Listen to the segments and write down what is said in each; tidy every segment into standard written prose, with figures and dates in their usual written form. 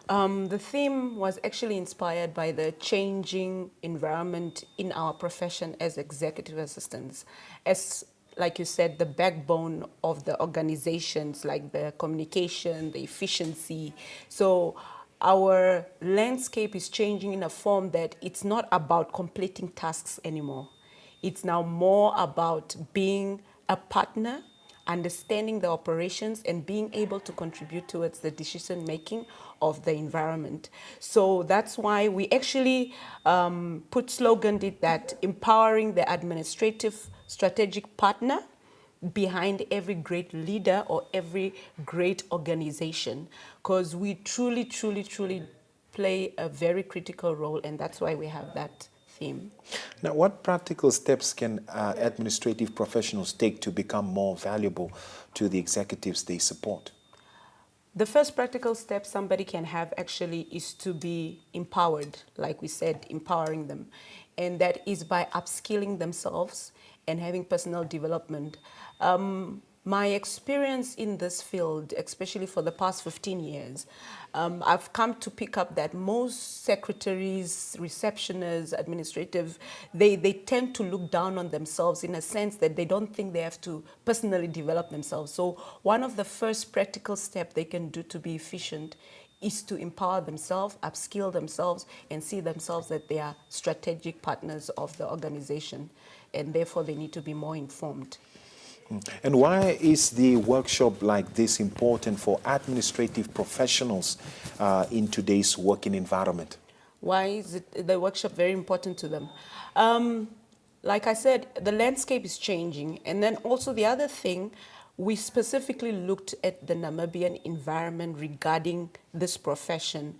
The theme was actually inspired by the changing environment in our profession as executive assistants. As, like you said, the backbone of the organizations, like the communication, the efficiency. So our landscape is changing in a form that it's not about completing tasks anymore. It's now more about being a partner, understanding the operations, and being able to contribute towards the decision making of the environment. So that's why we actually sloganed it that empowering the administrative strategic partner behind every great leader or every great organization, because we truly play a very critical role, and that's why we have that theme. Now, what practical steps can administrative professionals take to become more valuable to the executives they support? The first practical step somebody can have actually is to be empowered, like we said, empowering them. And that is by upskilling themselves and having personal development. My experience in this field, especially for the past 15 years, I've come to pick up that most secretaries, receptionists, administrative, they tend to look down on themselves in a sense that they don't think they have to personally develop themselves. So one of the first practical steps they can do to be efficient is to empower themselves, upskill themselves, and see themselves that they are strategic partners of the organization, and therefore they need to be more informed. And why is the workshop like this important for administrative professionals in today's working environment? Why is the workshop very important to them? Like I said, the landscape is changing. And then also the other thing, we specifically looked at the Namibian environment regarding this profession.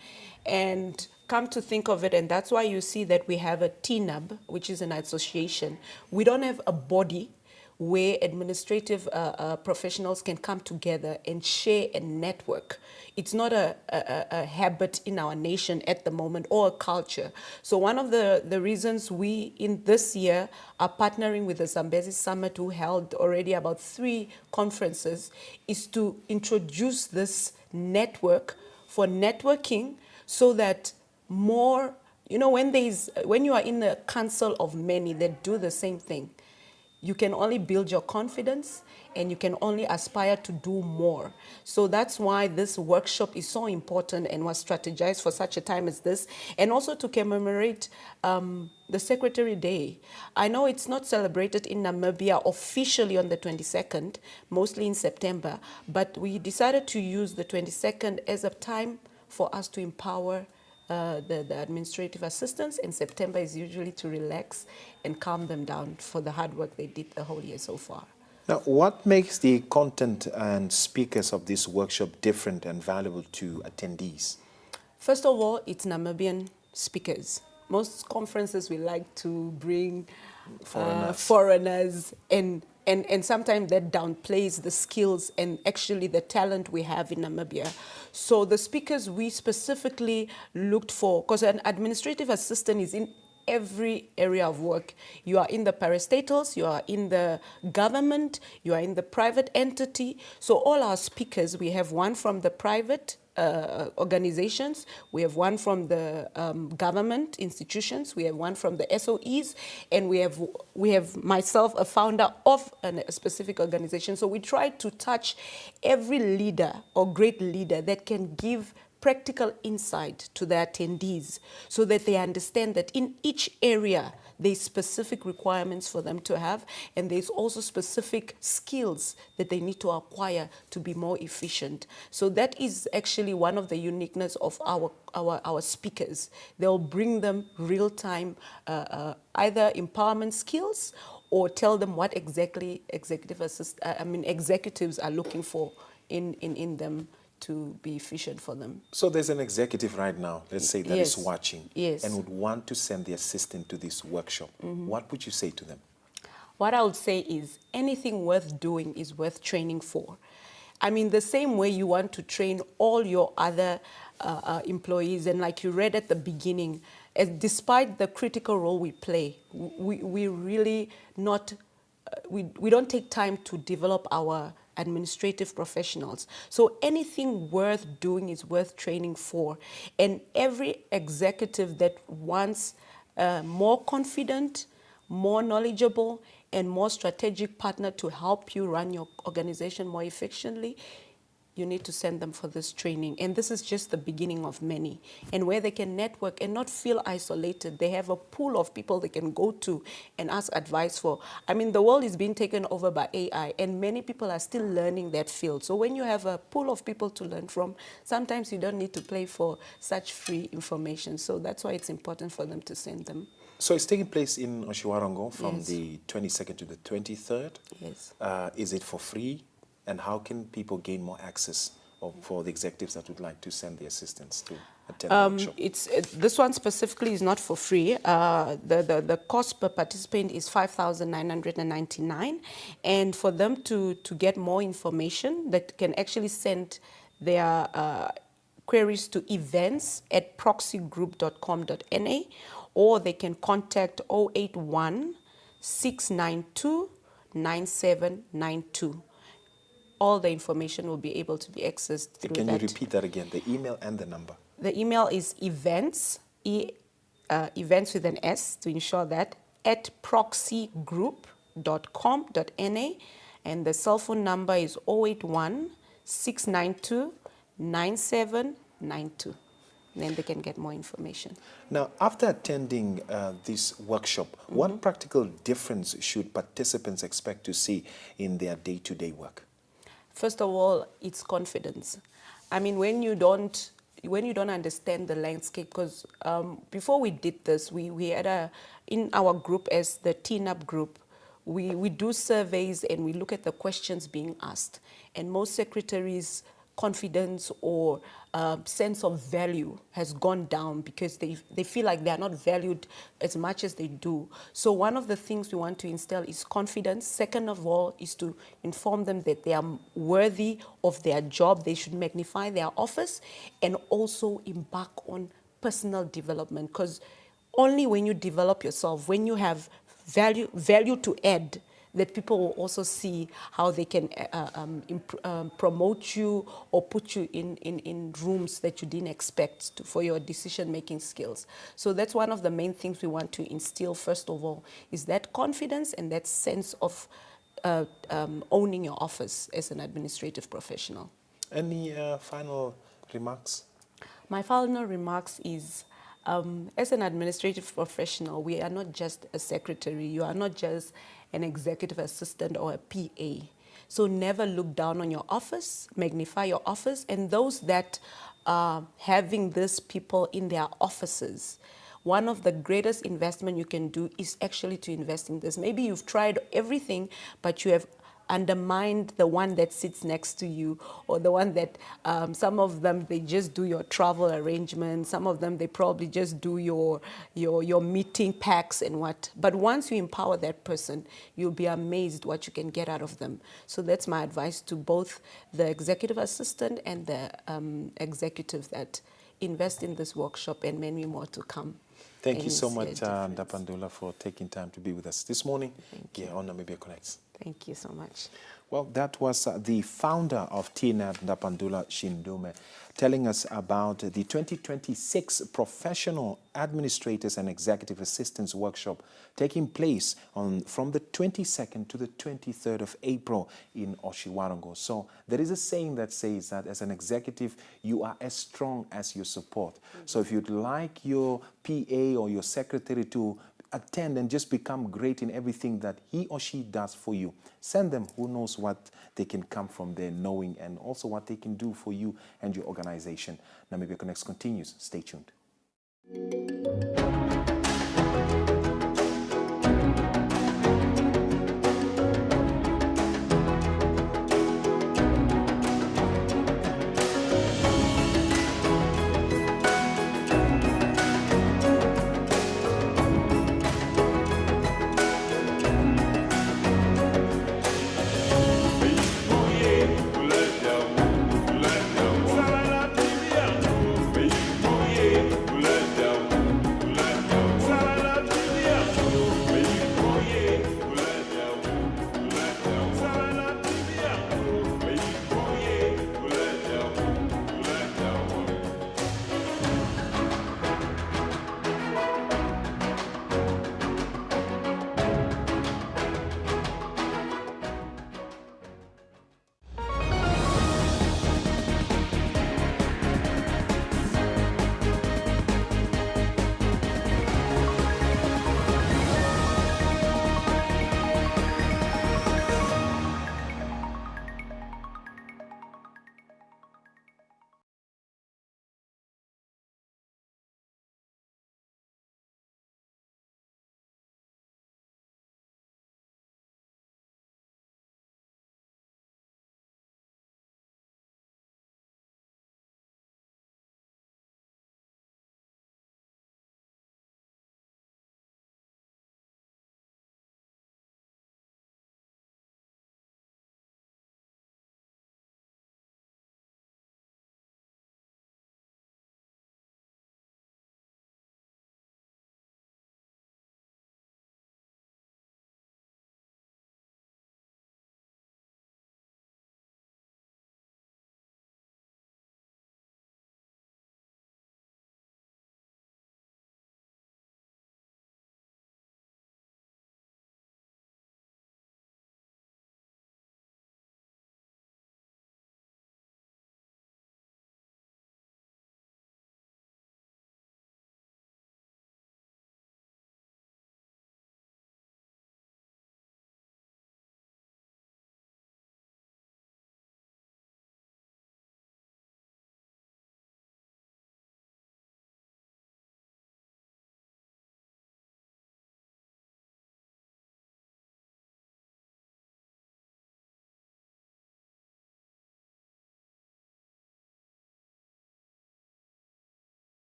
And come to think of it, and that's why you see that we have a TNAB, which is an association. We don't have a body where administrative professionals can come together and share a network. It's not a habit in our nation at the moment, or a culture. So one of the reasons we, in this year, are partnering with the Zambezi Summit, who held already about 3 conferences, is to introduce this network for networking, so that more, when you are in a council of many that do the same thing, you can only build your confidence, and you can only aspire to do more. So that's why this workshop is so important and was strategized for such a time as this, and also to commemorate the Secretary Day. I know it's not celebrated in Namibia officially on the 22nd, mostly in September, but we decided to use the 22nd as a time for us to empower the administrative assistants, and September is usually to relax and calm them down for the hard work they did the whole year so far. Now, what makes the content and speakers of this workshop different and valuable to attendees? First of all, it's Namibian speakers. Most conferences we like to bring foreigners, and sometimes that downplays the skills and actually the talent we have in Namibia. So the speakers we specifically looked for, because an administrative assistant is in every area of work. You are in the parastatals, you are in the government, you are in the private entity. So all our speakers, we have one from the private organizations, we have one from the government institutions, we have one from the SOEs, and we have myself, a founder of a specific organization. So we try to touch every leader or great leader that can give practical insight to the attendees, so that they understand that in each area there's specific requirements for them to have, and there's also specific skills that they need to acquire to be more efficient. So that is actually one of the uniqueness of our speakers. They'll bring them real-time either empowerment skills, or tell them what exactly executives are looking for in them to be efficient for them. So there's an executive right now, let's say, that Yes. is watching Yes. and would want to send the assistant to this workshop. What would you say to them? What I would say is anything worth doing is worth training for. I mean, the same way you want to train all your other employees, and like you read at the beginning, despite the critical role we play, we really not, we don't take time to develop our administrative professionals. So anything worth doing is worth training for. And every executive that wants more confident, more knowledgeable, and more strategic partner to help you run your organization more efficiently, you need to send them for this training. And this is just the beginning of many. And where they can network and not feel isolated, they have a pool of people they can go to and ask advice for. I mean, the world is being taken over by AI, and many people are still learning that field. So when you have a pool of people to learn from, sometimes you don't need to pay for such free information. So that's why it's important for them to send them. So it's taking place in Oshiwarongo from Yes. the 22nd to the 23rd. Yes. Is it for free? And how can people gain more access for the executives that would like to send their assistants to attend the workshop? This one specifically is not for free. The cost per participant is 5,999, and for them to get more information, that can actually send their queries to events@proxygroup.com.na, or they can contact 081 692 9792. All the information will be able to be accessed through Can that. you repeat that again, the email and the number? The email is events, events with an S to ensure that, @proxygroup.com.na, and the cell phone number is 081 692 9792. Then they can get more information. Now, after attending this workshop, what practical difference should participants expect to see in their day-to-day work? First of all, it's confidence. I mean, when you don't understand the landscape, because before we did this, we had in our group as the TNAP group, we do surveys and we look at the questions being asked. And most secretaries' confidence or sense of value has gone down because they feel like they are not valued as much as they do. So one of the things we want to instill is confidence. Second of all is to inform them that they are worthy of their job. They should magnify their office and also embark on personal development, because only when you develop yourself, when you have value to add, that people will also see how they can promote you or put you in rooms that you didn't expect for your decision-making skills. So that's one of the main things we want to instill, first of all, is that confidence and that sense of owning your office as an administrative professional. Any final remarks? My final remarks is, as an administrative professional, we are not just a secretary. You are not just an executive assistant or a PA. So never look down on your office, magnify your office, and those that are having these people in their offices, one of the greatest investment you can do is actually to invest in this. Maybe you've tried everything, but you have undermined the one that sits next to you, or the one that some of them, they just do your travel arrangements. Some of them, they probably just do your meeting packs and what. But once you empower that person, you'll be amazed what you can get out of them. So that's my advice to both the executive assistant and the executive, that invest in this workshop and many more to come. Thank you so much, Ndapandula, for taking time to be with us this morning here on Namibia Connects. Thank you so much. Well, that was the founder of TNAP, Ndapandula Shindume, telling us about the 2026 Professional Administrators and Executive Assistants Workshop taking place from the 22nd to the 23rd of April in Oshiwarongo. So there is a saying that says that as an executive, you are as strong as your support. So if you'd like your PA or your secretary to attend and just become great in everything that he or she does for you, send them. Who knows what they can come from there knowing, and also what they can do for you and your organization. Namibia Connects continues. Stay tuned.